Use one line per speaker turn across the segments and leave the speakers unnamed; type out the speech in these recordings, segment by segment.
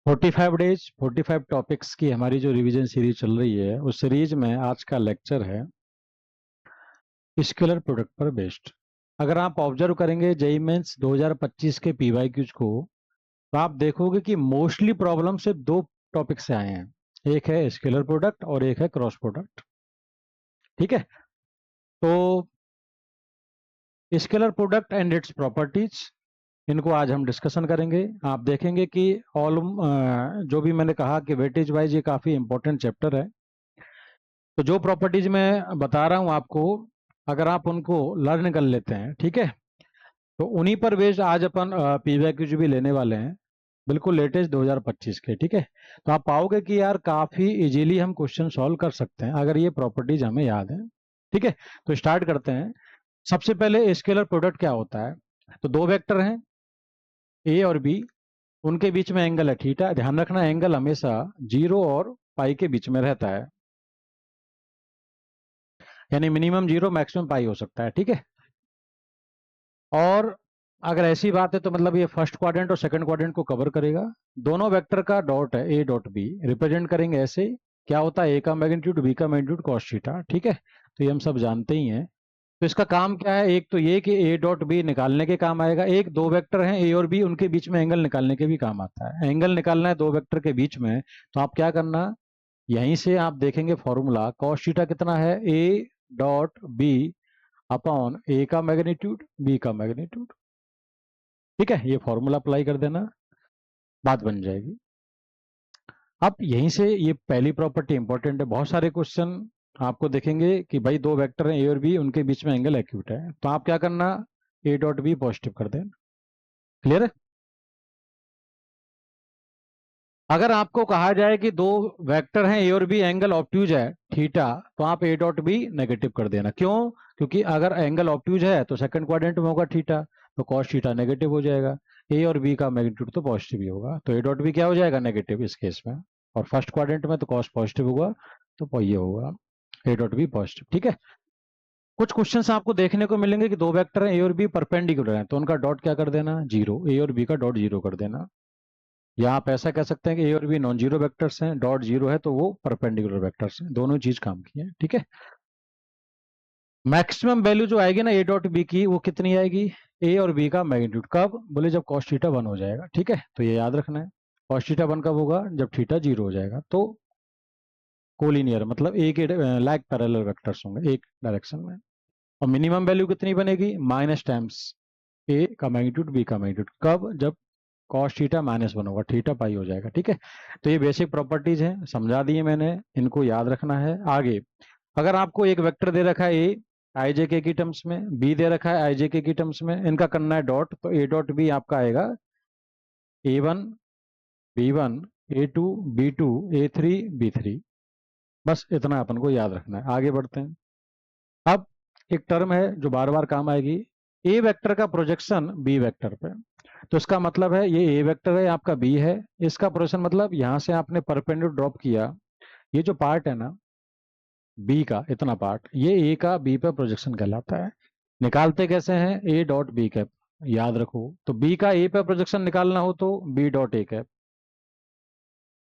45 days 45 topics की हमारी जो रिवीजन सीरीज चल रही है, उस सीरीज में आज का लेक्चर है स्केलर प्रोडक्ट पर बेस्ड। अगर आप ऑब्जर्व करेंगे जेईई मेंस 2025 के पीवाईक्यूज को, तो आप देखोगे कि मोस्टली प्रॉब्लम से दो टॉपिक से आए हैं। एक है स्केलर प्रोडक्ट और एक है क्रॉस प्रोडक्ट। ठीक है, तो scalar product and its properties, इनको आज हम डिस्कशन करेंगे। आप देखेंगे कि ऑल जो भी मैंने कहा कि वेटेज वाइज ये काफ़ी इंपॉर्टेंट चैप्टर है। तो जो प्रॉपर्टीज मैं बता रहा हूं आपको, अगर आप उनको लर्न कर लेते हैं, ठीक है, तो उन्हीं पर बेस्ड आज अपन पीवाईक्यूज भी लेने वाले हैं, बिल्कुल लेटेस्ट 2025 के। ठीक है, तो आप पाओगे कि यार काफ़ी इजीली हम क्वेश्चन सॉल्व कर सकते हैं अगर ये प्रॉपर्टीज हमें याद है। ठीक है, तो स्टार्ट करते हैं। सबसे पहले स्केलर प्रोडक्ट क्या होता है? तो दो वेक्टर हैं ए और बी, उनके बीच में एंगल है थीटा। ध्यान रखना, एंगल हमेशा 0 और पाई के बीच में रहता है, यानी मिनिमम 0 मैक्सिमम पाई हो सकता है। ठीक है, और अगर ऐसी बात है तो मतलब ये फर्स्ट क्वाड्रेंट और सेकंड क्वाड्रेंट को कवर करेगा। दोनों वेक्टर का डॉट है ए डॉट बी, रिप्रेजेंट करेंगे ऐसे। क्या होता है? ए का मैग्नीट्यूड बी का मैग्नीट्यूड कॉस थीटा। ठीक है, तो ये हम सब जानते ही हैं। तो इसका काम क्या है? एक तो ये कि ए डॉट बी निकालने के काम आएगा। एक, दो वेक्टर हैं ए और बी, उनके बीच में एंगल निकालने के भी काम आता है। एंगल निकालना है दो वेक्टर के बीच में, तो आप क्या करना, यहीं से आप देखेंगे फॉर्मूला, कॉस थीटा कितना है? ए डॉट बी अपॉन ए का मैग्नीट्यूड बी का मैग्नीट्यूड। ठीक है, ये फॉर्मूला अप्लाई कर देना, बात बन जाएगी। अब यहीं से ये पहली प्रॉपर्टी इंपॉर्टेंट है। बहुत सारे क्वेश्चन आपको देखेंगे कि भाई दो वेक्टर हैं ए और बी, उनके बीच में एंगल एक्यूट है, तो आप क्या करना, ए डॉट बी पॉजिटिव कर देना। क्लियर है? अगर आपको कहा जाए कि दो वेक्टर हैं ए और बी, एंगल ऑब्ट्यूज है थीटा, तो आप ए डॉट बी नेगेटिव कर देना। क्यों? क्योंकि अगर एंगल ऑब्ट्यूज है तो सेकंड क्वाड्रेंट में होगा थीटा, तो कॉस थीटा नेगेटिव हो जाएगा। ए और बी का मैग्नीट्यूड तो पॉजिटिव ही होगा, तो ए डॉट बी क्या हो जाएगा? नेगेटिव इस केस में। और फर्स्ट क्वाड्रेंट में तो कॉस पॉजिटिव होगा, तो ये होगा ए डॉट बी पॉजिटिव। ठीक है, कुछ क्वेश्चन आपको देखने को मिलेंगे कि दो वेक्टर हैं ए और बी, परपेंडिकुलर हैं, तो उनका डॉट क्या कर देना? जीरो। ए और बी का डॉट जीरो कर देना। या आप ऐसा कह सकते हैं कि ए और बी नॉन जीरो वेक्टर्स हैं, डॉट जीरो है तो वो परपेंडिकुलर वेक्टर्स हैं। दोनों चीज काम की है। ठीक है, मैक्सिमम वैल्यू जो आएगी ना ए डॉट बी की, वो कितनी आएगी? ए और बी का मैग्नीट्यूड। कब? बोले जब कॉस थीटा 1 हो जाएगा। ठीक है, तो ये याद रखना है। कॉस थीटा 1 कब होगा? जब थीटा 0 हो जाएगा। तो कोलिनियर मतलब एक लाइक पैरेलल वेक्टर्स होंगे एक डायरेक्शन में। और मिनिमम वैल्यू कितनी बनेगी? माइनस टाइम्स ए का मैग्नीट्यूड बी का मैग्नीट्यूड। कब? जब कॉस थीटा -1 होगा, थीटा पाई हो जाएगा। ठीक है, तो ये बेसिक प्रॉपर्टीज हैं, समझा दिए मैंने, इनको याद रखना है। आगे अगर आपको एक वेक्टर दे रखा है ए आई जे के की टर्म्स में, बी दे रखा है आई जे के की टर्म्स में, इनका करना है डॉट, तो ए डॉट बी आपका आएगा A1 B1 A2 B2 A3 B3। बस इतना अपन को याद रखना है। आगे बढ़ते हैं। अब एक टर्म है जो बार बार काम आएगी, ए वेक्टर का प्रोजेक्शन बी वेक्टर पे। तो इसका मतलब है ये ए वेक्टर है, आपका बी है, इसका प्रोजेक्शन मतलब यहां से आपने परपेंडिकुलर ड्रॉप किया, ये जो पार्ट है ना बी का, इतना पार्ट, ये ए का बी पे प्रोजेक्शन कहलाता है। निकालते कैसे हैं? ए डॉट बी कैप, याद रखो। तो बी का ए पे प्रोजेक्शन निकालना हो तो B dot A cap.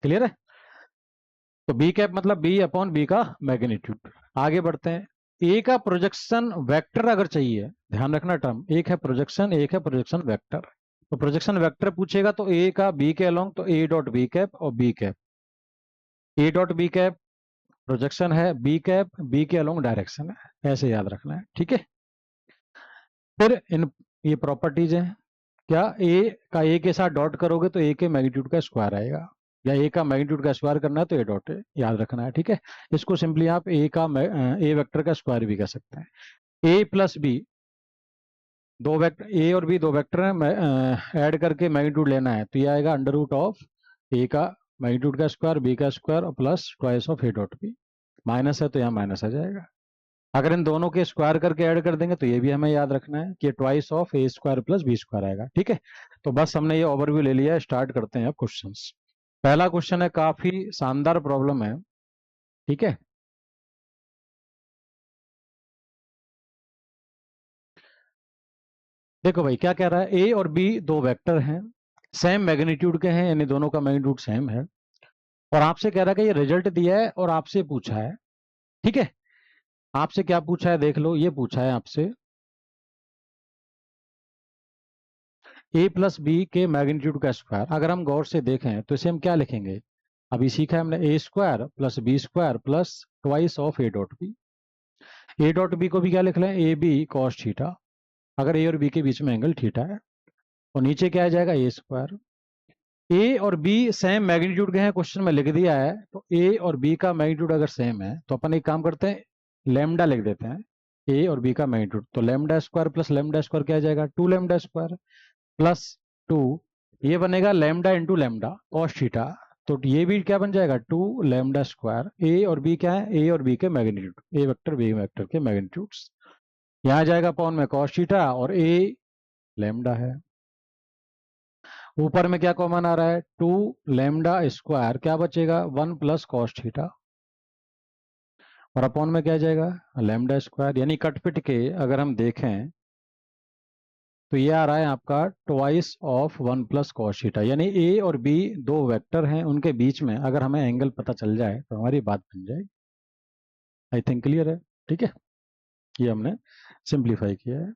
Clear है? तो बी कैप मतलब बी अपॉन बी का मैग्नीट्यूड। आगे बढ़ते हैं। ए का प्रोजेक्शन वेक्टर अगर चाहिए, ध्यान रखना टर्म, एक है प्रोजेक्शन, एक है प्रोजेक्शन वेक्टर। तो प्रोजेक्शन वेक्टर पूछेगा तो ए का बी के अलोंग, तो ए डॉट बी कैप और B cap. A dot B cap projection है, बी कैप बी के अलोंग डायरेक्शन है, ऐसे याद रखना है। ठीक है, फिर इन ये प्रॉपर्टीज हैं। क्या ए का ए के साथ डॉट करोगे तो ए के मैग्नीट्यूड का स्क्वायर आएगा, या ए का मैग्नीट्यूड का स्क्वायर करना है तो ए डॉट याद रखना है। ठीक है, इसको सिंपली आप ए वेक्टर का स्क्वायर भी कह सकते हैं। ए प्लस बी, दो वेक्टर ए और बी दो वेक्टर हैं, ऐड करके मैग्नीट्यूड लेना है, तो ये आएगा अंडर रूट ऑफ ए का मैग्नीट्यूड का स्क्वायर बी का स्क्वायर और plus twice of A dot B. Minus है तो यहाँ माइनस आ जाएगा। अगर इन दोनों के स्क्वायर करके ऐड कर देंगे तो ये भी हमें याद रखना है कि twice of A square plus B square आएगा। ठीक है, तो बस हमने ये ओवरव्यू ले लिया है, स्टार्ट करते हैं अब क्वेश्चंस। पहला क्वेश्चन है, काफी शानदार प्रॉब्लम है। ठीक है, देखो भाई क्या कह रहा है, ए और बी दो वेक्टर हैं, सेम मैग्नीट्यूड के हैं, यानी दोनों का मैग्नीट्यूड सेम है, और आपसे कह रहा है कि ये रिजल्ट दिया है और आपसे पूछा है, ठीक है। आपसे क्या पूछा है देख लो, ये पूछा है आपसे a प्लस बी के मैग्नीट्यूड का स्क्वायर। अगर हम गौर से देखें तो इसे हम क्या लिखेंगे, अभी सीखा है हमने, A square plus B square plus twice of A dot B. A dot B को भी क्या लिख लें, ए बी कॉस थीटा, अगर ए और बी के बीच में एंगल थीटा है, और नीचे क्या आ जाएगा ए स्क्वायर। ए और बी सेम मैग्नीट्यूड के हैं, क्वेश्चन में लिख दिया है, तो ए और बी का मैग्नीट्यूड अगर सेम है तो अपन एक काम करते हैं, लेमडा लिख देते हैं, ए और बी का मैग्नीट्यूड, तो lambda square plus lambda square क्या आ जाएगा, 2 लेमडा स्क्वायर प्लस 2, ये बनेगा lambda into lambda cos theta, तो ये भी क्या बन जाएगा 2 लेमडा स्क्वायर। ए और बी क्या है, ए और बी के मैग्नीट्यूड, ए वेक्टर बी वेक्टर के मैग्नीट्यूड्स, यहाँ जाएगा अपॉन में कॉस थीटा, और ए लेमडा है। ऊपर में क्या कॉमन आ रहा है, 2 लेमडा स्क्वायर, क्या बचेगा 1 प्लस कॉस थीटा, और अपॉन में क्या जाएगा लेमडा स्क्वायर, यानी कट पिट के अगर हम देखें तो ये आ रहा है आपका twice of 1 plus cos theta, यानी ए और बी दो वेक्टर हैं, उनके बीच में अगर हमें एंगल पता चल जाए तो हमारी बात बन जाएगी। आई थिंक क्लियर है, ठीक है, ये हमने सिंप्लीफाई किया है।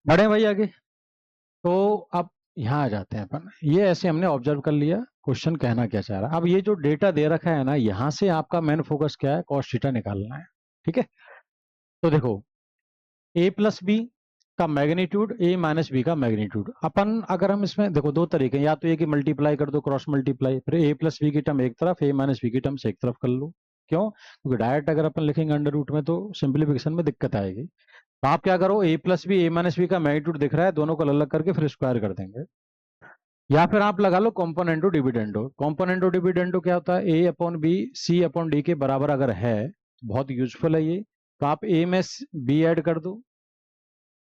बढ़े भाई आगे, तो अब यहाँ आ जाते हैं अपन, ये ऐसे हमने ऑब्जर्व कर लिया, क्वेश्चन कहना क्या चाह रहा है। अब ये जो डेटा दे रखा है ना, यहाँ से आपका मेन फोकस क्या है, कॉस थीटा निकालना है, ठीक है। तो देखो ए प्लस बी का मैग्नीट्यूड, ए माइनस बी का मैग्नीट्यूड, अपन अगर हम इसमें देखो दो तरीके हैं, या तो ये कि मल्टीप्लाई कर दो, क्रॉस मल्टीप्लाई, फिर ए प्लस बी की टर्म एक तरफ, ए माइनस बी की टर्म से एक तरफ कर लो। क्यों, क्योंकि डायरेक्ट अगर अपन लिखेंगे अंडर रूट में तो सिंप्लीफिकेशन में दिक्कत आएगी। तो आप क्या करो, ए plus B A minus B का मैग्नीट्यूड दिख रहा है, दोनों को अलग अलग करके फिर स्क्वायर कर देंगे, या फिर आप लगा लो कॉम्पोनेंटो डिविडेंडो। कॉम्पोनेंटो डिविडेंडो क्या होता है, A upon B C upon D के बराबर अगर है, बहुत यूजफुल है ये, तो आप ए में बी ऐड कर दो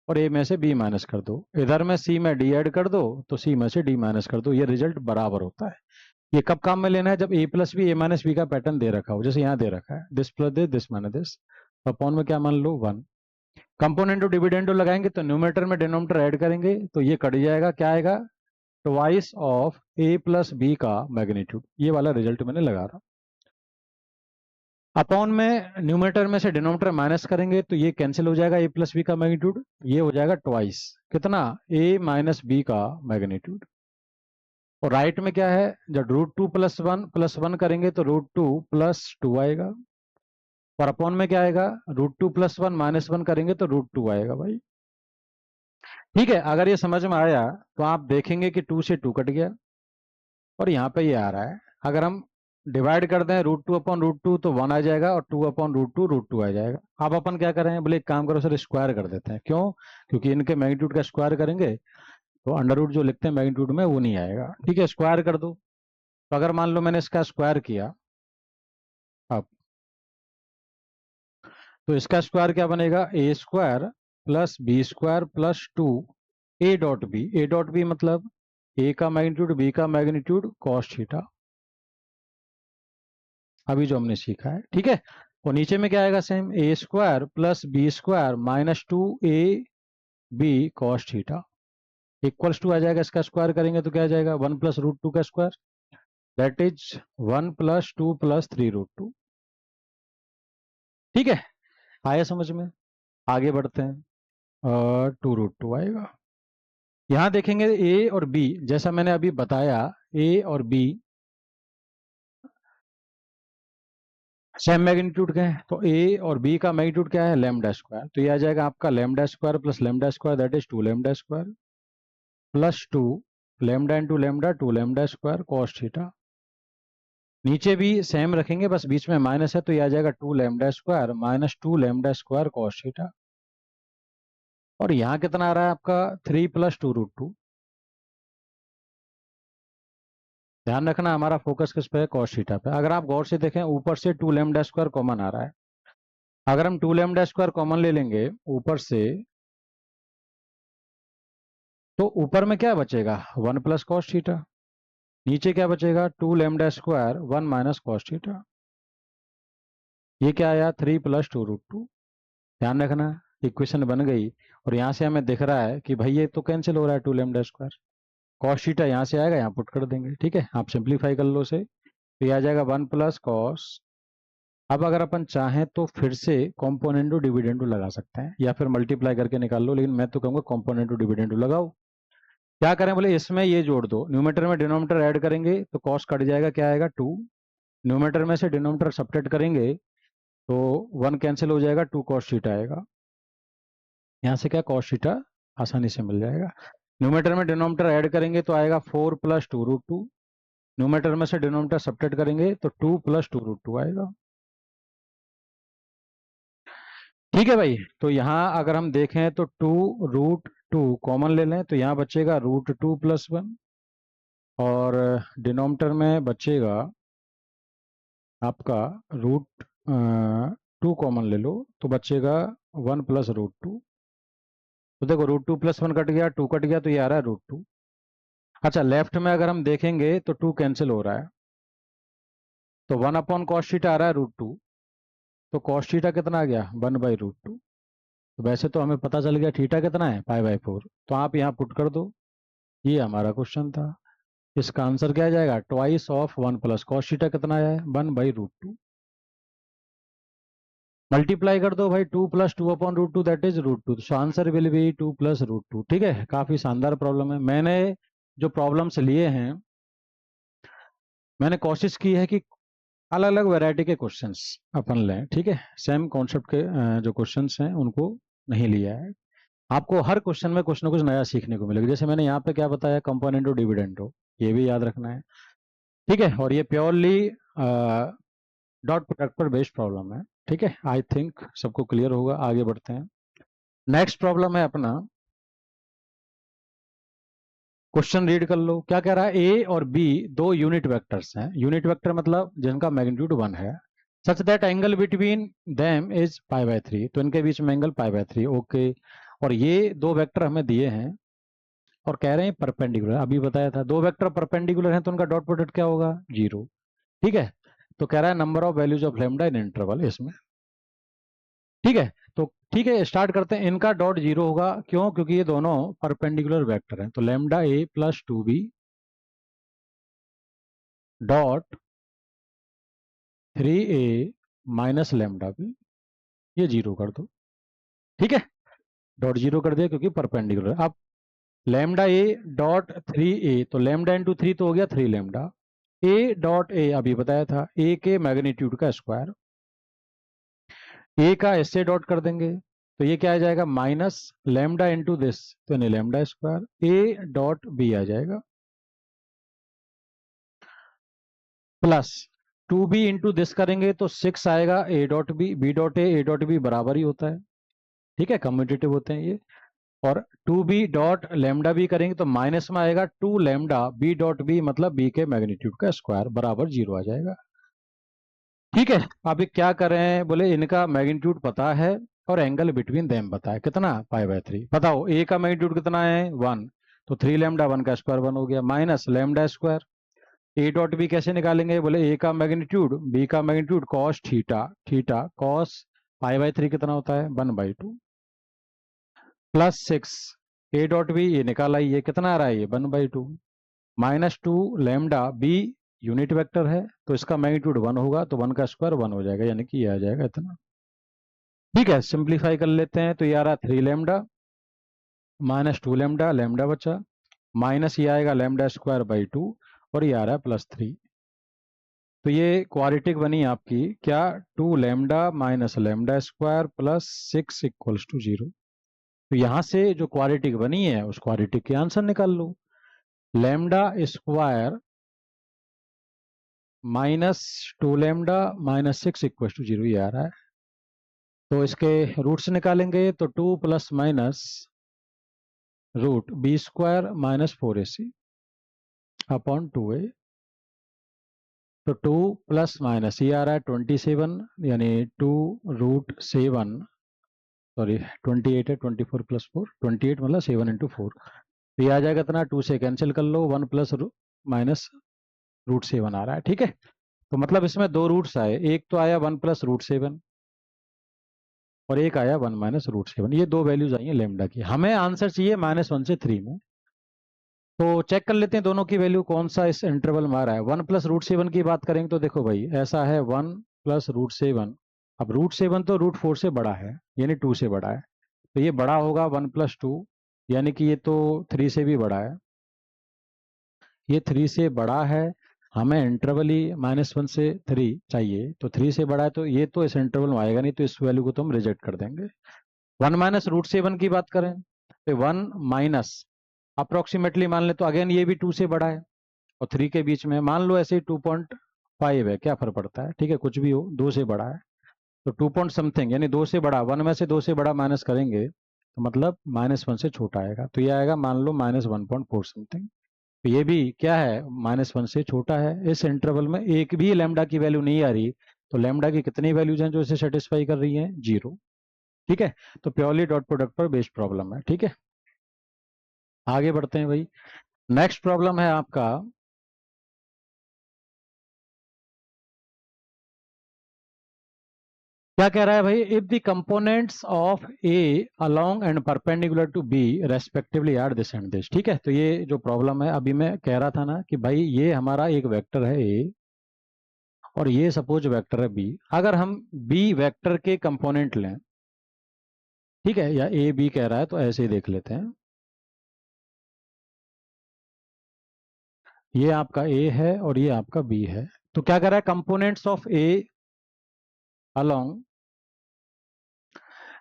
और ए में से बी माइनस कर दो, इधर में सी में डी ऐड कर दो तो सी में से डी माइनस कर दो, ये रिजल्ट बराबर होता है। ये कब काम में लेना है, जब ए plus B A minus B का पैटर्न दे रखा हो, जैसे यहाँ दे रखा है this plus this minus this, upon में क्या मान लो 1। कंपोनेंटो डिविडेंडो लगाएंगे तो न्यूमरेटर में डिनोमिनेटर ऐड करेंगे तो ये कट जाएगा, क्या आएगा twice of A plus B का मैग्नीट्यूड, ये वाला रिजल्ट मैंने लगा रहा। अपॉन में न्यूमरेटर में से डिनोमिनेटर माइनस करेंगे तो ये कैंसिल हो जाएगा, ए प्लस बी का मैग्नीट्यूड, ये हो जाएगा ट्वाइस कितना ए माइनस बी का मैग्नीट्यूड। और राइट में क्या है, जब √2 प्लस वन करेंगे तो √2 प्लस 2 आएगा, और अपॉन में क्या आएगा, √2 प्लस 1 माइनस 1 करेंगे तो √2 आएगा भाई, ठीक है। अगर ये समझ में आया तो आप देखेंगे कि 2 से 2 कट गया, और यहाँ पे ये आ रहा है, अगर हम डिवाइड कर दें √2 अपॉन √2 तो 1 आ जाएगा, और 2 अपॉन √2 आ जाएगा। अब अपन क्या करें, बोले एक काम करो सर स्क्वायर कर देते हैं, क्यों, क्योंकि इनके मैग्नीट्यूड का स्क्वायर करेंगे तो अंडर रूट जो लिखते हैं मैग्नीट्यूड में वो नहीं आएगा, ठीक है, स्क्वायर कर दो। तो अगर मान लो मैंने इसका स्क्वायर किया, अब तो इसका स्क्वायर क्या बनेगा, A square plus B square plus 2 A dot B, A dot B मतलब ए का मैग्नीट्यूड बी का मैग्नीट्यूड कॉस थीटा, अभी जो हमने सीखा है, ठीक है। और नीचे में क्या आएगा same, A square plus B square minus 2 A B cos theta equals to आ जाएगा, इसका स्क्वायर करेंगे तो क्या आ जाएगा 1 प्लस √2 का square, that is 1 plus 2 plus 3√2, ठीक है। आया समझ में, आगे बढ़ते हैं, 2√2 आएगा। यहां देखेंगे ए और बी, जैसा मैंने अभी बताया ए और बी सेम मैग्नीट्यूड के हैं, तो ए और बी का मैग्नीट्यूड क्या है लेमडा स्क्वायर, तो ये आ जाएगा आपका lambda square plus lambda square, that is 2 lambda square plus 2 lambda into lambda 2 lambda square cos theta. नीचे भी सेम रखेंगे, बस बीच में माइनस है तो ये आ जाएगा 2 lambda square minus 2 lambda square cos theta, और यहाँ कितना आ रहा है आपका 3 प्लस 2√2। ध्यान रखना हमारा फोकस किस पे है, कॉस थीटा पे। अगर आप गौर से देखें ऊपर से 2 लेमडा स्क्वायर कॉमन आ रहा है, अगर हम 2 लेमडा स्क्वायर कॉमन ले लेंगे ऊपर से तो ऊपर में क्या बचेगा 1 प्लस कॉस थीटा, नीचे क्या बचेगा 2 lambda square 1 minus cos theta, ये क्या आया 3 प्लस 2√2। ध्यान रखना इक्वेशन बन गई, और यहाँ से हमें दिख रहा है कि भाई ये तो कैंसिल हो रहा है 2 लैम्डा स्क्वायर। कॉस थीटा यहाँ से आएगा, यहाँ पुट कर देंगे, ठीक है। आप सिंप्लीफाई कर लो उसे, तो ये आ जाएगा 1 प्लस कॉस। अब अगर अपन चाहें तो फिर से कॉम्पोनेंटो डिविडेंडो लगा सकते हैं, या फिर मल्टीप्लाई करके निकाल लो, लेकिन मैं तो कहूँगा कॉम्पोनेंटो डिविडेंडो लगाओ। क्या करें बोले, इसमें ये जोड़ दो, न्यूमेटर में डिनोमिनेटर ऐड करेंगे तो कॉस कट जाएगा, क्या आएगा 2। न्यूमेटर में से डिनोमिनेटर सब्ट्रैक्ट करेंगे तो 1 कैंसिल हो जाएगा, 2 कॉस थीटा आएगा। यहाँ से क्या कॉस थीटा आसानी से मिल जाएगा। न्यूमेटर में डिनोमिनेटर ऐड करेंगे तो आएगा 4 प्लस 2 रूट 2। न्यूमेटर में से डिनोमिनेटर सब्ट्रैक्ट करेंगे तो 2 प्लस 2 रूट 2 आएगा। ठीक है भाई, तो यहाँ अगर हम देखें तो 2 रूट 2 कॉमन ले लें तो यहाँ बचेगा रूट 2 प्लस 1, और डिनोमिनेटर में बचेगा आपका रूट 2 कॉमन ले लो तो बचेगा 1 प्लस रूट 2। तो देखो रूट 2 प्लस 1 कट गया, 2 कट गया, तो ये आ रहा है रूट 2। अच्छा, लेफ्ट में अगर हम देखेंगे तो 2 कैंसिल हो रहा है, तो 1 अपॉन कॉस थीटा आ रहा है रूट 2। तो कॉस थीटा कितना आ गया, 1 बाई रूट 2। तो वैसे तो हमें पता चल गया थीटा कितना है, पाई बाई 4। तो आप यहाँ पुट कर दो, ये हमारा क्वेश्चन था। इसका आंसर क्या आ जाएगा, twice of 1 plus cos theta कितना आया है, 1 बाई रूट 2। मल्टीप्लाई कर दो भाई, 2 plus 2 upon root 2 that is root 2। So answer will be 2 plus root 2। ठीक है, काफी शानदार प्रॉब्लम है। मैंने जो प्रॉब्लम्स लिए हैं, मैंने कोशिश की है कि अलग अलग वैरायटी के क्वेश्चंस अपन लें, ठीक है। सेम कॉन्सेप्ट के जो क्वेश्चंस हैं उनको नहीं लिया है। आपको हर क्वेश्चन में कुछ ना कुछ नया सीखने को मिलेगा। जैसे मैंने यहाँ पे क्या बताया, कंपोनेंटो डिविडेंडो, ये भी याद रखना है, ठीक है। और ये प्योरली डॉट प्रोडक्ट पर बेस्ड प्रॉब्लम है, ठीक है। आई थिंक सबको क्लियर होगा। आगे बढ़ते हैं। नेक्स्ट प्रॉब्लम है अपना, क्वेश्चन रीड कर लो। क्या कह रहा है, ए और बी दो यूनिट वेक्टर्स हैं। यूनिट वेक्टर मतलब जिनका मैग्नीट्यूड 1 है, such that angle between them is pi by 3। तो इनके बीच में एंगल पाई बाय 3, ओके। और ये दो वेक्टर हमें दिए हैं और कह रहे हैं परपेंडिकुलर। अभी बताया था दो वेक्टर परपेंडिकुलर हैं तो उनका डॉट प्रोडक्ट क्या होगा, 0, ठीक है। तो कह रहा है number of values of lambda in interval इसमें, ठीक है। तो ठीक है, स्टार्ट करते हैं। इनका डॉट 0 होगा, क्यों, क्योंकि ये दोनों परपेंडिकुलर वेक्टर हैं। तो lambda A plus 2b dot 3a minus lambda B, ये 0 कर दो, ठीक है। डॉट 0 कर दिया क्योंकि परपेंडिकुलर। अब लेमडा ए डॉट 3a, तो लेमडा इंटू 3 तो हो गया 3 लेमडा। ए डॉट ए अभी बताया था, ए के मैग्नीट्यूड का स्क्वायर, ए का इससे डॉट कर देंगे तो ये क्या आ जाएगा, माइनस लेमडा इंटू दिस, तो यानी lambda square. A dot B आ जाएगा प्लस 2b इंटू दिस करेंगे तो 6 आएगा, A dot B, B dot A dot B बराबर ही होता है, ठीक है, कम्यूटेटिव होते हैं ये। और 2b डॉट लेमडा बी करेंगे तो माइनस में आएगा 2 लेमडा बी डॉट बी, मतलब बी के मैग्नीट्यूड का स्क्वायर बराबर 0 आ जाएगा, ठीक है। अभी क्या करें बोले, इनका मैग्नीट्यूड पता है और एंगल बिटवीन देम पता है, कितना, पाई बाय 3। बताओ ए का मैग्नीट्यूड कितना है, 1, तो 3 लेमडा 1 का स्क्वायर 1 हो गया, minus lambda square. A dot B कैसे निकालेंगे बोले, ए का मैग्नीट्यूड बी का magnitude cos theta, theta cos pi by 3 कितना होता है, 1/2 प्लस 6। ए डॉट बी ये निकाला, ये कितना आ रहा है, ये 1/2 minus 2 lambda B unit vector है तो इसका मैग्नीट्यूड 1 होगा, तो 1 का स्क्वायर 1 हो जाएगा, यानी कि ये आ जाएगा इतना, ठीक है। सिंप्लीफाई कर लेते हैं तो ये आ रहा 3 लेमडा माइनस 2 लेमडा, लेमडा बचा, माइनस ये आएगा लेमडा स्क्वायर बाई 2, और ये आ रहा है प्लस 3। तो ये क्वाड्रेटिक बनी आपकी क्या, 2 lambda minus lambda square plus 6 equals to 0। तो यहां से जो क्वाड्रेटिक बनी है उस क्वाड्रेटिक के आंसर निकाल लो। Lambda square minus 2 lambda minus 6 equals to 0, ये आ रहा है। तो इसके रूट्स निकालेंगे तो 2 plus minus root B square minus 4ac upon 2a। तो 2 प्लस माइनस ये आ रहा है 27, यानी 2 रूट 7, सॉरी 28 है, 24 प्लस 4, 28 मतलब 7 इंटू 4। तो ये आ जाएगा इतना, 2 से कैंसिल कर लो, 1 प्लस माइनस रूट 7 आ रहा है, ठीक है। तो मतलब इसमें दो रूट्स आए, एक तो आया 1 प्लस रूट 7, और एक आया 1 माइनस रूट 7। ये दो वैल्यूज आई हैं लेमडा की। हमें आंसर चाहिए -1 से 3 में। तो चेक कर लेते हैं दोनों की वैल्यू कौन सा इस इंटरवल में आ रहा है। 1 प्लस रूट 7 की बात करेंगे तो देखो भाई ऐसा है 1 प्लस रूट 7। अब रूट 7 तो रूट 4 से बड़ा है, यानी 2 से बड़ा है, तो ये बड़ा होगा 1 प्लस 2, यानी कि ये तो 3 से भी बड़ा है। ये 3 से बड़ा है, हमें इंटरवल ही -1 से 3 चाहिए, तो 3 से बड़ा है तो ये तो इस इंटरवल में आएगा नहीं, तो इस वैल्यू को तो हम रिजेक्ट कर देंगे। 1 माइनस रूट 7 की बात करें तो 1 माइनस अप्रोक्सीमेटली मान ले तो अगेन ये भी 2 से बड़ा है और 3 के बीच में मान लो ऐसे 2.5 है, क्या फर्क पड़ता है, ठीक है कुछ भी हो, 2 से बड़ा है तो 2 पॉइंट समथिंग, यानी 2 से बड़ा, 1 में से 2 से बड़ा माइनस करेंगे तो मतलब -1 से छोटा आएगा, तो ये आएगा मान लो -1.4 समथिंग। तो ये भी क्या है, -1 से छोटा है। इस इंटरवल में एक भी लैम्डा की वैल्यू नहीं आ रही, तो लैम्डा की कितनी वैल्यूज हैं जो इसे सेटिस्फाई कर रही हैं, 0। ठीक है, तो प्योरली डॉट प्रोडक्ट पर बेस्ड प्रॉब्लम है। ठीक है, आगे बढ़ते हैं भाई। नेक्स्ट प्रॉब्लम है आपका, क्या कह रहा है भाई, if the components of A along and perpendicular to B respectively are this and this. ठीक है, तो ये जो प्रॉब्लम है अभी मैं कह रहा था ना कि भाई ये हमारा एक वेक्टर है ए और ये सपोज वेक्टर है बी। अगर हम बी वेक्टर के कंपोनेंट लें, ठीक है, या ए बी कह रहा है तो ऐसे ही देख लेते हैं। ये आपका ए है और ये आपका बी है, तो क्या कह रहा है, कंपोनेंट्स ऑफ ए अलोंग,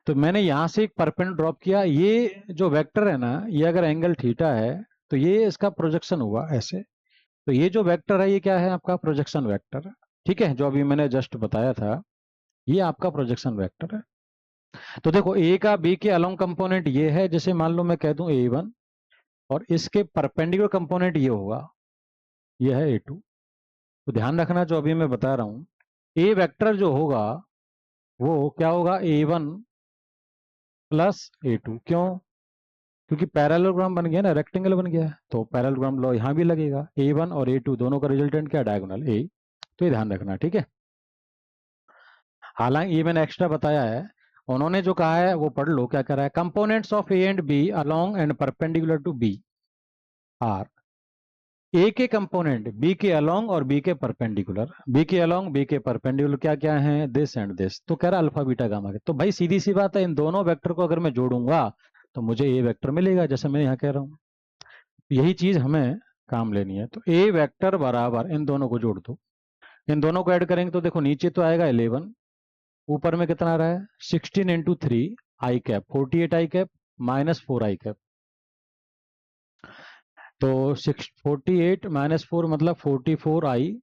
तो मैंने यहां से एक परपेंड ड्रॉप किया। ये जो वेक्टर है ना, ये अगर एंगल थीटा है तो ये इसका प्रोजेक्शन हुआ ऐसे, तो ये जो वेक्टर है ये क्या है, आपका प्रोजेक्शन वेक्टर। ठीक है, जो अभी मैंने जस्ट बताया था ये आपका प्रोजेक्शन वेक्टर है। तो देखो ए का बी के अलोंग कंपोनेंट ये है, जैसे मान लो मैं कह दूं A1 और इसके परपेंडिकुलर कंपोनेंट ये होगा, ये है A2। तो ध्यान रखना जो अभी मैं बता रहा हूं, ए वेक्टर जो होगा वो क्या होगा, A1 प्लस A2। क्यों, क्योंकि पैरेललोग्राम बन गया ना, रेक्टेंगल बन गया, तो पैरेललोग्राम लॉ यहां भी लगेगा। A1 और A2 दोनों का रिजल्टेंट क्या, डायगोनल ए। तो ये ध्यान रखना, ठीक है। हालांकि ये मैंने एक्स्ट्रा बताया है, उन्होंने जो कहा है वो पढ़ लो, क्या कह रहा है, components of A and B along and perpendicular to B are, A के कंपोनेंट बी के अलोंग और बी के परपेंडिकुलर, बी के अलोंग बी के परपेंडिकुलर क्या क्या है, दिस एंड दिस। तो कह रहा अल्फा बीटा गामा के, तो भाई सीधी सी बात है, इन दोनों वेक्टर को अगर मैं जोड़ूंगा तो मुझे ए वेक्टर मिलेगा, जैसे मैं यहाँ कह रहा हूँ। यही चीज हमें काम लेनी है। तो ए वेक्टर बराबर इन दोनों को जोड़ दो, इन दोनों को ऐड करेंगे तो देखो नीचे तो आएगा 11, ऊपर में कितना आ रहा है 16 इंटू 3 आई कैप, 48 आई कैप -4 आई कैप। तो 48 -4 मतलब 44 आई,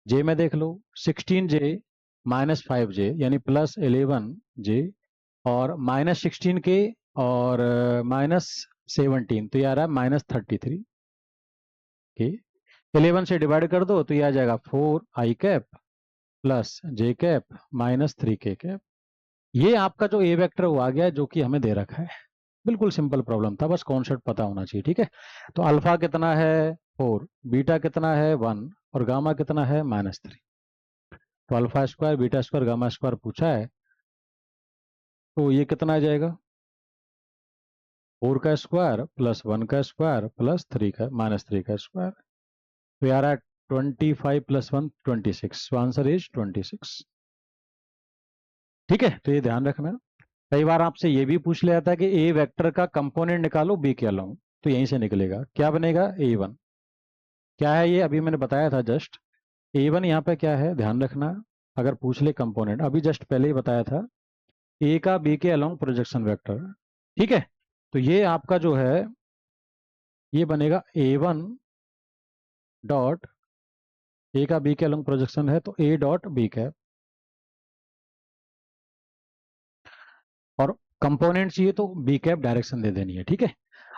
जे में देख लो 16 जे -5 जे यानी +11 जे, और -16 के और -17, तो ये आ रहा है -33 के। 11 से डिवाइड कर दो तो ये आ जाएगा 4 आई कैप प्लस जे कैप -3 के कैप। ये आपका जो ए वेक्टर वो आ गया जो कि हमें दे रखा है। बिल्कुल सिंपल प्रॉब्लम था, बस कॉन्सेप्ट पता होना चाहिए। ठीक है, तो अल्फा कितना है 4, बीटा कितना है 1 और गामा कितना है -3। तो alpha square beta square gamma square पूछा है, तो ये कितना आ जाएगा, 4 का स्क्वायर प्लस 1 का स्क्वायर प्लस 3 का -3 का स्क्वायर। तो यार 25 प्लस 1 26, आंसर इज 26। ठीक है, तो ये ध्यान रखना। कई बार आपसे ये भी पूछ लिया था कि ए वेक्टर का कंपोनेंट निकालो बी के अलोंग, तो यहीं से निकलेगा, क्या बनेगा A1। क्या है ये, अभी मैंने बताया था जस्ट। A1 यहाँ पे क्या है, ध्यान रखना, अगर पूछ ले कंपोनेंट, अभी जस्ट पहले ही बताया था, ए का बी के अलोंग प्रोजेक्शन वेक्टर। ठीक है, तो ये आपका जो है ये बनेगा A1 डॉट, ए का बी के अलोंग प्रोजेक्शन है तो A डॉट बी कैप, और कंपोनेंट चाहिए तो बी कैप डायरेक्शन दे देनी है। ठीक है,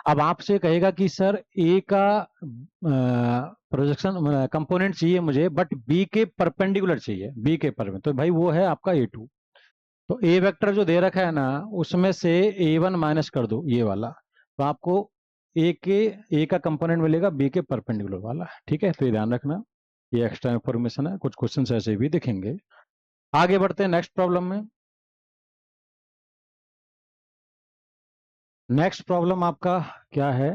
अब आपसे कहेगा कि सर ए का प्रोजेक्शन कंपोनेंट चाहिए मुझे बट बी के परपेंडिकुलर चाहिए, बी के पर में, तो भाई वो है आपका A2। तो ए वेक्टर जो दे रखा है ना उसमें से A1 माइनस कर दो ये वाला, तो आपको ए का कंपोनेंट मिलेगा बी के परपेंडिकुलर वाला। ठीक है, तो ये ध्यान रखना, ये एक्स्ट्रा इंफॉर्मेशन है, कुछ क्वेश्चन ऐसे भी दिखेंगे। आगे बढ़ते हैं नेक्स्ट प्रॉब्लम में। नेक्स्ट प्रॉब्लम आपका क्या है,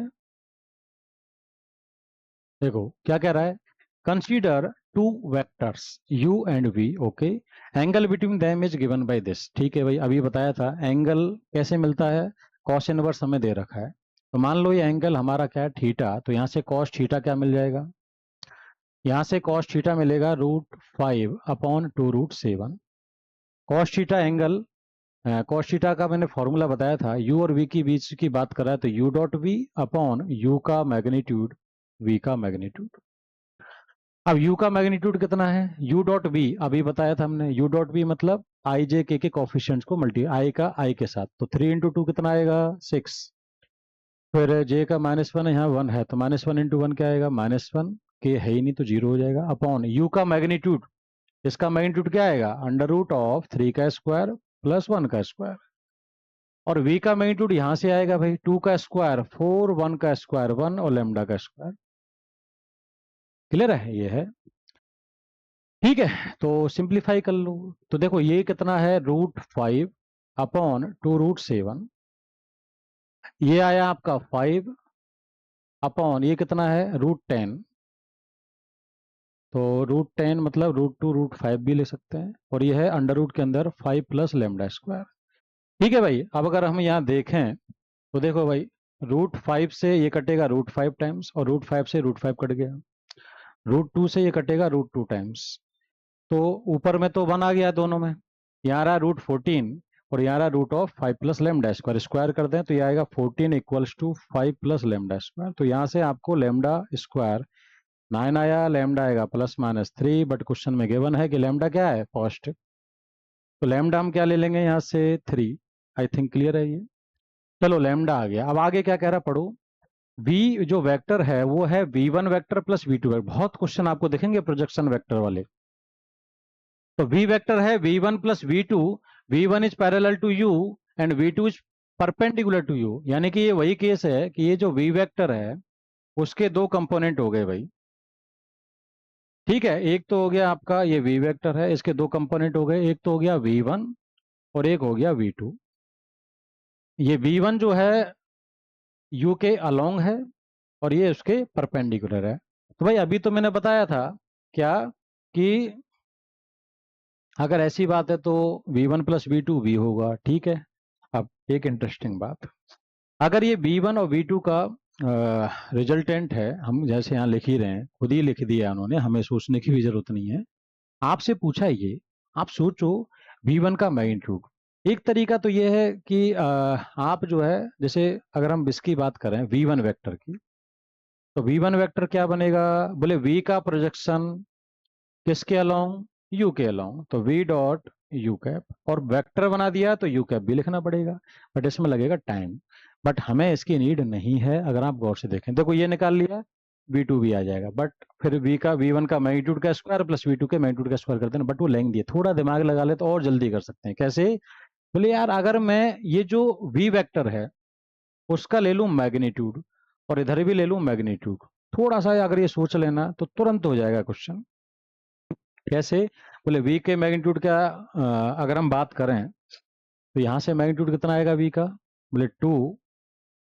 देखो क्या कह रहा है, consider two vectors u and v, okay, angle between them is given by this. ठीक है भाई, अभी बताया था एंगल कैसे मिलता है, कॉस इनवर्स हमें दे रखा है, तो मान लो ये एंगल हमारा क्या है थीटा, तो यहाँ से कॉस थीटा क्या मिल जाएगा, यहाँ से कॉस थीटा मिलेगा √5/2√7। Cos theta angle, cos theta का मैंने फॉर्मूला बताया था, u और v की बीच की बात कर रहा है तो u dot V upon u का मैग्नीट्यूड v का मैग्नीट्यूड। अब u का मैग्नीट्यूड कितना है, u डॉट v अभी बताया था हमने, u डॉट v मतलब i j k के कोफिशिएंट्स को मल्टी i का i के साथ, तो 3 इंटू टू कितना आएगा 6, फिर j का -1 है, यहाँ 1 है तो -1 इंटू 1 क्या आएगा -1, के है ही नहीं तो 0 हो जाएगा, अपॉन u का मैग्नीट्यूड, इसका मैग्नीट्यूड क्या आएगा √3 का स्क्वायर प्लस 1 का स्क्वायर, और v का मैग्नीट्यूड यहाँ से आएगा भाई 2 का स्क्वायर 4, 1 का स्क्वायर 1 और लेमडा का स्क्वायर। क्लियर है, ये है, ठीक है, तो सिंप्लीफाई कर लो, तो देखो ये कितना है √5/2√7, ये आया आपका 5 अपॉन ये कितना है √10, तो √10 मतलब √2 √5 भी ले सकते हैं, और ये है अंडर रूट के अंदर 5 प्लस लेमडा स्क्वायर। ठीक है भाई, अब अगर हम यहाँ देखें तो देखो भाई √5 से ये कटेगा √5 टाइम्स, और √5 से √5 कट गया, √2 से ये कटेगा √2 टाइम्स, तो ऊपर में तो 1 आ गया दोनों में, यहाँ रहा √14 और यहाँ रहा √5 प्लस लेमडा स्क्वायर, स्क्वायर कर दें तो ये आएगा 14 equals to 5 plus lambda square, तो यहाँ से आपको लेमडा स्क्वायर 9 आया, लेमडा आएगा ±3, बट क्वेश्चन में गिवन है कि लेमडा क्या है पॉजिटिव, तो लेमडा हम क्या ले लेंगे यहाँ से 3। आई थिंक क्लियर है ये, चलो लेमडा आ गया। अब आगे क्या कह रहा पढ़ो, v जो वेक्टर है वो है v1 vector plus v2 vector, बहुत क्वेश्चन आपको दिखेंगे प्रोजेक्शन वेक्टर वाले, तो v वेक्टर है v1 plus v2, v1 is parallel to u and v2 is perpendicular to u, यानी कि ये वही केस है कि ये जो v वेक्टर है उसके दो कंपोनेंट हो गए भाई। ठीक है, एक तो हो गया आपका ये v वेक्टर है, इसके दो कंपोनेंट हो गए, एक तो हो गया v1 और एक हो गया v2। ये v1 जो है u के अलोंग है और ये उसके परपेंडिकुलर है, तो भाई अभी तो मैंने बताया था क्या कि अगर ऐसी बात है तो v1 प्लस v2 भी होगा। ठीक है, अब एक इंटरेस्टिंग बात, अगर ये v1 और v2 का रिजल्टेंट है, हम जैसे यहाँ लिख ही रहे हैं, खुद ही लिख दिया उन्होंने, हमें सोचने की भी जरूरत नहीं है, आपसे पूछा ये, आप सोचो v1 का मैग्नीट्यूड। एक तरीका तो ये है कि आप जो है जैसे अगर हम इसकी बात करें v1 वेक्टर की, तो v1 वेक्टर क्या बनेगा, बोले v का प्रोजेक्शन किसके अलोंग, यू के अलोंग, तो v डॉट यू कैप, और वेक्टर बना दिया तो यू कैप भी लिखना पड़ेगा, बट इसमें लगेगा टाइम, बट हमें इसकी नीड नहीं है। अगर आप गौर से देखें, देखो ये निकाल लिया v2 भी आ जाएगा, बट फिर v1 का मैग्नीट्यूड का स्क्वायर प्लस v2 के मैग्नीट्यूड का स्क्वायर करते हैं, बट वो लेंथ दिए, थोड़ा दिमाग लगा ले तो और जल्दी कर सकते हैं। कैसे, बोले यार अगर मैं ये जो v वेक्टर है उसका ले लूं मैग्नीट्यूड और इधर भी ले लूं मैग्नीट्यूड, थोड़ा सा अगर ये सोच लेना तो तुरंत हो जाएगा क्वेश्चन। कैसे, बोले v के मैग्नीट्यूड क्या, अगर हम बात करें तो यहाँ से मैग्नीट्यूड कितना आएगा v का, बोले 2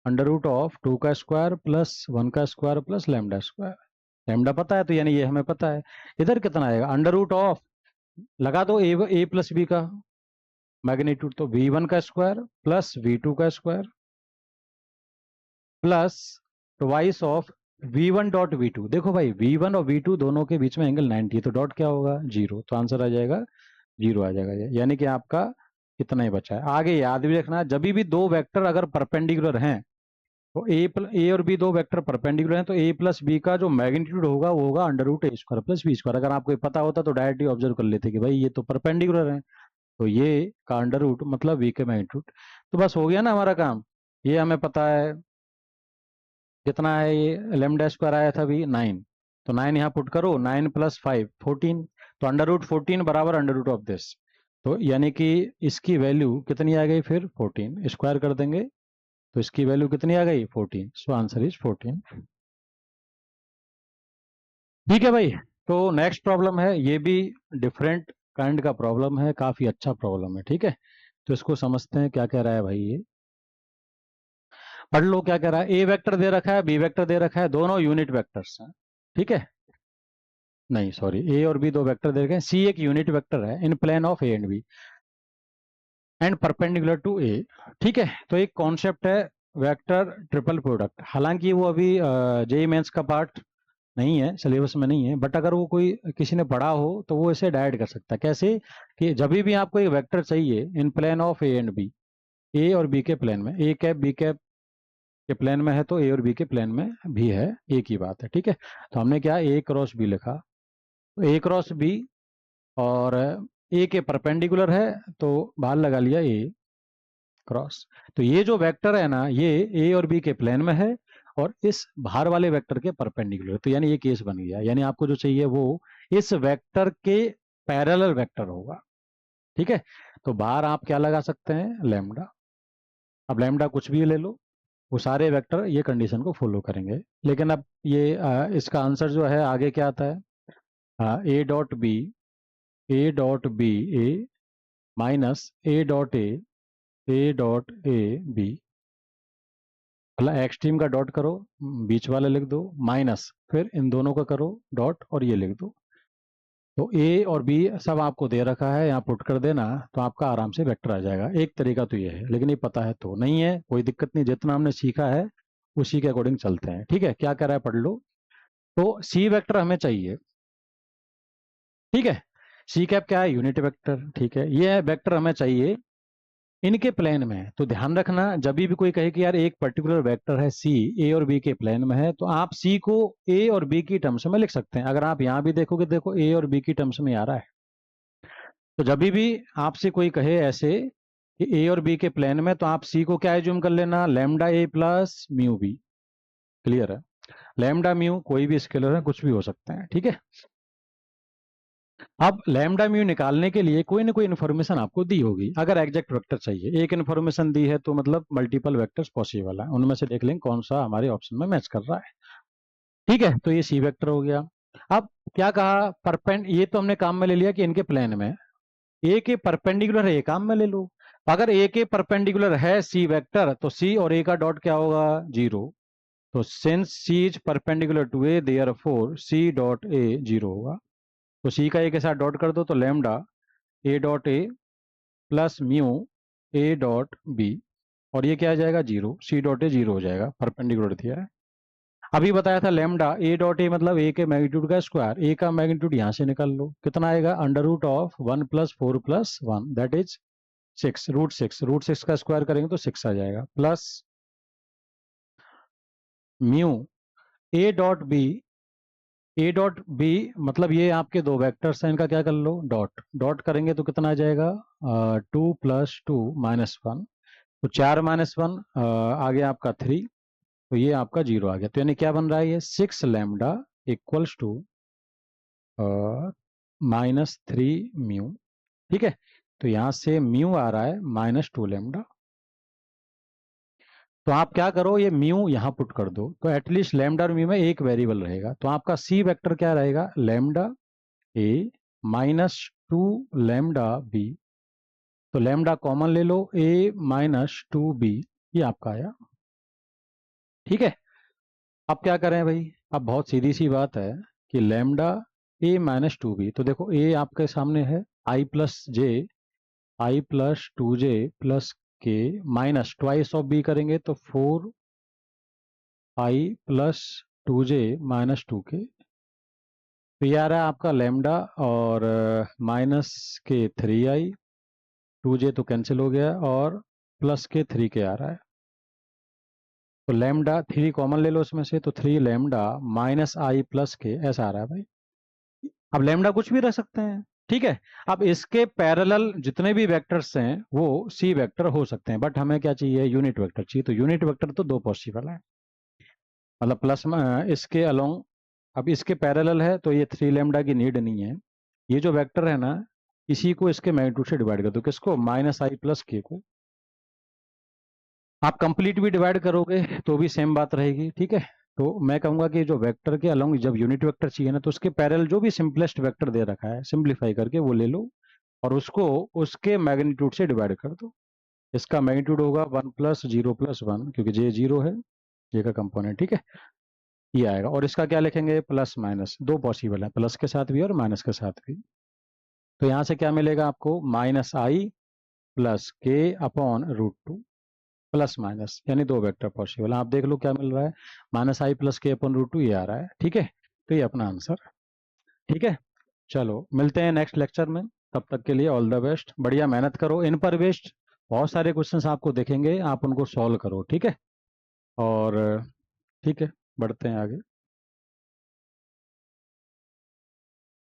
√2 का स्क्वायर प्लस 1 का square plus lambda square, lambda पता है तो यानी ये हमें पता है, इधर कितना आएगा √, लगा दो a प्लस b का मैग्नीट्यूड, तो v1 का स्क्वायर प्लस v2 का square plus twice of v1 dot v2। देखो भाई v1 और v2 दोनों के बीच में एंगल 90 है, तो डॉट क्या होगा 0, तो आंसर आ जाएगा 0 आ जाएगा, यानी कि आपका कितना ही बचा है। आगे याद भी रखना, जब भी दो वेक्टर अगर परपेंडिकुलर हैं तो ए और बी दो वेक्टर परपेंडिकुलर हैं, तो a प्लस बी का जो मैग्नीट्यूड होगा वो होगा √a² प्लस b²। अगर आपको पता होता तो डायरेक्टली ऑब्जर्व कर लेते कि भाई ये तो परपेंडिकुलर है, तो ये का √ मतलब v के मैग्नीट्यूड, तो बस हो गया ना हमारा काम। ये हमें पता है कितना है, ये लेमडा स्क्वायर आया था भी 9, तो 9 यहाँ पुट करो, 9 प्लस 5 14, तो √14 बराबर √ ऑफ दिस, तो यानी कि इसकी वैल्यू कितनी आ गई फिर 14, स्क्वायर कर देंगे तो इसकी वैल्यू कितनी आ गई 14, सो आंसर इज 14। ठीक है भाई, तो नेक्स्ट प्रॉब्लम है, ये भी डिफरेंट काइंड का प्रॉब्लम है, काफी अच्छा प्रॉब्लम है। ठीक है, तो इसको समझते हैं क्या कह रहा है भाई ये, पढ़ लो क्या कह रहा है। ए वेक्टर दे रखा है, बी वेक्टर दे रखा है, दोनों यूनिट वेक्टर्स हैं, ठीक है। नहीं सॉरी, ए और बी दो वेक्टर दे रखे हैं, सी एक यूनिट वेक्टर है in plane of A and B and perpendicular to A, ठीक है। तो एक कॉन्सेप्ट है वेक्टर ट्रिपल प्रोडक्ट, हालांकि वो अभी जेई मेंस का पार्ट नहीं है, सिलेबस में नहीं है, बट अगर वो कोई किसी ने पढ़ा हो तो वो इसे डायरेक्ट कर सकता है। कैसे कि जब भी आपको एक वेक्टर चाहिए in plane of A and B, A और बी के प्लेन में, ए कैप बी कैप के प्लेन में है तो ए और बी के प्लेन में भी है, एक ही बात है, ठीक है। तो हमने क्या ए क्रॉस बी लिखा, तो ए क्रॉस बी और ए के परपेंडिकुलर है तो बाहर लगा लिया ए क्रॉस। तो ये जो वेक्टर है ना, ये ए और बी के प्लेन में है और इस बाहर वाले वेक्टर के परपेंडिकुलर, तो यानी ये केस बन गया, यानी आपको जो चाहिए वो इस वेक्टर के पैरेलल वेक्टर होगा, ठीक है। तो बाहर आप क्या लगा सकते हैं, लैम्डा। अब लैम्डा कुछ भी ले लो, वो सारे वेक्टर ये कंडीशन को फॉलो करेंगे। लेकिन अब ये इसका आंसर जो है आगे क्या आता है, A dot B, A dot B A minus A dot A B, मतलब एक्सट्रीम का डॉट करो, बीच वाला लिख दो, माइनस फिर इन दोनों का करो डॉट और ये लिख दो। तो ए और बी सब आपको दे रखा है, यहाँ पुट कर देना तो आपका आराम से वेक्टर आ जाएगा। एक तरीका तो ये है, लेकिन ये पता है तो नहीं है कोई दिक्कत नहीं, जितना हमने सीखा है उसी के अकॉर्डिंग चलते हैं, ठीक है। क्या कह रहा है पढ़ लो। तो सी वेक्टर हमें चाहिए, ठीक है। सी कैप क्या है, यूनिट वेक्टर, ठीक है। ये वेक्टर हमें चाहिए इनके प्लेन में है। तो ध्यान रखना, जब भी कोई कहे कि यार एक पर्टिकुलर वेक्टर है सी, ए और बी के प्लेन में है, तो आप सी को ए और बी की टर्म्स में लिख सकते हैं। अगर आप यहां भी देखोगे, देखो ए और बी की टर्म्स में आ रहा है। तो जब भी आपसे कोई कहे ऐसे कि ए और बी के प्लेन में, तो आप सी को क्या एज्यूम कर लेना, लैम्डा ए प्लस म्यू बी। क्लियर है। लैम्डा म्यू कोई भी स्केलर है, कुछ भी हो सकता है, ठीक है। अब लैम्डा म्यू निकालने के लिए कोई ना कोई इन्फॉर्मेशन आपको दी होगी। अगर एग्जैक्ट वेक्टर चाहिए, एक इन्फॉर्मेशन दी है तो मतलब मल्टीपल वेक्टर्स पॉसिबल है, उनमें से देख लेंगे कौन सा हमारे ऑप्शन में मैच कर रहा है, ठीक है। तो ये सी वेक्टर हो गया। अब क्या कहा, परपेंड, ये तो हमने काम में ले लिया कि इनके प्लेन में ए के परपेंडिकुलर है, ये काम में ले लो। अगर ए के परपेंडिकुलर है सी वेक्टर, तो सी और ए का डॉट क्या होगा, जीरो। तो since C is perpendicular to A, therefore C dot A zero होगा। तो सी का ए के साथ डॉट कर दो, तो lambda A dot A plus mu A dot B, और ये क्या आ जाएगा, zero. C dot A zero हो जाएगा, परपेंडिकुलर दिया है। अभी बताया था लैम्डा ए डॉट ए मतलब ए के मैग्नीट्यूड का स्क्वायर, ए का मैग्नीट्यूड यहां से निकाल लो, कितना आएगा, under root of 1 plus 4 plus 1 that is 6, root six का स्क्वायर करेंगे तो 6 आ जाएगा, plus mu A dot B मतलब ये आपके दो वेक्टर्स हैं, इनका क्या कर लो, डॉट डॉट करेंगे तो कितना आ जाएगा, 2 प्लस 2 माइनस 1, तो 4 माइनस 1 आ गया आपका 3, तो ये आपका जीरो आ गया। तो यानी क्या बन रहा है, ये 6 lambda equals to minus 3 mu, ठीक है। तो यहां से म्यू आ रहा है -2 लैम्डा। तो आप क्या करो, ये म्यू यहां पुट कर दो, तो एटलीस्ट लैम्डा और म्यू में एक वेरिएबल रहेगा। तो आपका सी वेक्टर क्या रहेगा, लैम्डा ए -2 लैम्डा बी। तो लैम्डा कॉमन ले लो, ए -2 बी, ये आपका आया, ठीक है। अब क्या करें भाई, अब बहुत सीधी सी बात है कि लैम्डा ए -2 बी, तो देखो ए आपके सामने है, आई प्लस 2 जे प्लस के माइनस ट्वाइस ऑफ बी करेंगे तो 4 आई प्लस 2 जे -2 के। तो ये आ रहा है आपका लैम्डा और माइनस के 3 आई, 2 जे तो कैंसिल हो गया, और प्लस के 3 के आ रहा है। तो लैम्डा 3 कॉमन ले लो इसमें से, तो 3 लैम्डा -आई प्लस के, ऐसा आ रहा है भाई। अब लैम्डा कुछ भी रह सकते हैं, ठीक है। अब इसके पैरेलल जितने भी वेक्टर्स हैं वो सी वेक्टर हो सकते हैं, बट हमें क्या चाहिए, यूनिट वेक्टर चाहिए। तो यूनिट वेक्टर तो दो पॉसिबल है, मतलब प्लस इसके अलोंग, अब इसके पैरेलल है तो ये 3 लैम्डा की नीड नहीं है। ये जो वेक्टर है ना, इसी को इसके मैग्नीट्यूड से डिवाइड कर दो, किसको, -आई प्लस के को। आप कंप्लीट भी डिवाइड करोगे तो भी सेम बात रहेगी, ठीक है। तो मैं कहूंगा कि जो वेक्टर के अलोंग जब यूनिट वेक्टर चाहिए ना, तो उसके पैरेलल जो भी सिंपलेस्ट वेक्टर दे रखा है, सिंप्लीफाई करके वो ले लो और उसको उसके मैग्नीट्यूड से डिवाइड कर दो। इसका मैग्नीट्यूड होगा 1 प्लस 0 प्लस 1, क्योंकि जे 0 है, जे का कंपोनेंट, ठीक है, ये आएगा। और इसका क्या लिखेंगे, प्लस माइनस, दो पॉसिबल है, प्लस के साथ भी और माइनस के साथ भी। तो यहाँ से क्या मिलेगा आपको, minus I plus K upon root two, plus minus, यानी दो वेक्टर पॉसिबल है। आप देख लो क्या मिल रहा है, minus I plus K upon root to, ये आ रहा है, ठीक है। तो ये अपना आंसर, ठीक है। चलो मिलते हैं नेक्स्ट लेक्चर में, तब तक के लिए ऑल द बेस्ट, बढ़िया मेहनत करो। इन पर बेस्ड बहुत सारे क्वेश्चंस आपको देखेंगे, आप उनको सॉल्व करो, ठीक है। और ठीक है, बढ़ते हैं आगे।